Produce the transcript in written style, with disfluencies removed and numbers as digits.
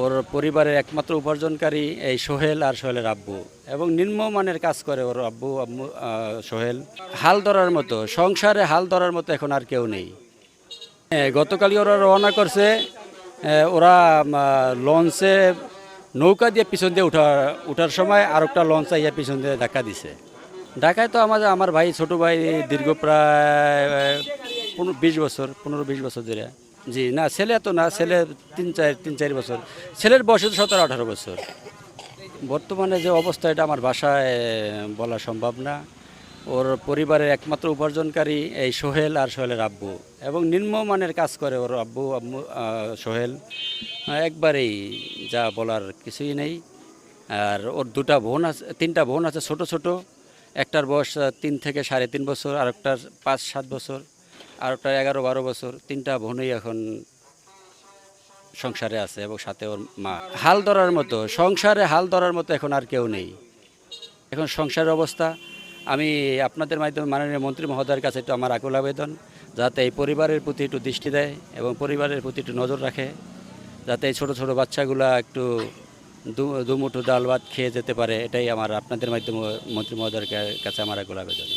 ওর পরিবারের একমাত্র উপার্জনকারী এই সোহেল আর সোহেলের আব্বু, এবং নিম্নমানের কাজ করে ওর আব্বু আম্মু। সোহেল হাল ধরার মতো, সংসারে হাল ধরার মতো এখন আর কেউ নেই। গতকালই ওরা রওনা করছে। ওরা লঞ্চে নৌকা দিয়ে পিছন দিয়ে উঠার সময় আর একটা লঞ্চ আইয়া পিছন দিয়ে ধাক্কা দিছে। ঢাকায় তো আমার ভাই, ছোট ভাই, দীর্ঘ প্রায় 20 বছর, 15-20 বছর ধরে। জি না, ছেলে তো না, ছেলে 3-4 বছর, ছেলের বয়স 17-18 বছর। বর্তমানে যে অবস্থা, এটা আমার বাসায় বলা সম্ভব না। ওর পরিবারের একমাত্র উপার্জনকারী এই সোহেল আর সোহেলের আব্বু, এবং নিম্নমানের কাজ করে ওর আব্বু আম্মু। সোহেল একবারেই যা বলার কিছুই নেই। আর ওর তিনটা বোন আছে, ছোট ছোট। একটার বয়স 3 থেকে 3.5 বছর, আর একটার 5-7 বছর, আর একটা 11-12 বছর। তিনটা বোনই এখন সংসারে আছে, এবং সাথে ওর মা। হাল ধরার মতো, সংসারে হাল ধরার মতো এখন আর কেউ নেই। এখন সংসারের অবস্থা, আমি আপনাদের মাধ্যমে মাননীয় মন্ত্রী মহোদয়ের কাছে একটু আমার আকুল আবেদন, যাতে এই পরিবারের প্রতি একটু দৃষ্টি দেয় এবং পরিবারের প্রতি একটু নজর রাখে, যাতে এই ছোটো ছোটো বাচ্চাগুলা একটু দুমুঠো ডাল ভাত খেয়ে যেতে পারে। এটাই আমার আপনাদের মাধ্যমে মন্ত্রী মহোদয়ের কাছে আমার আকুল আবেদন।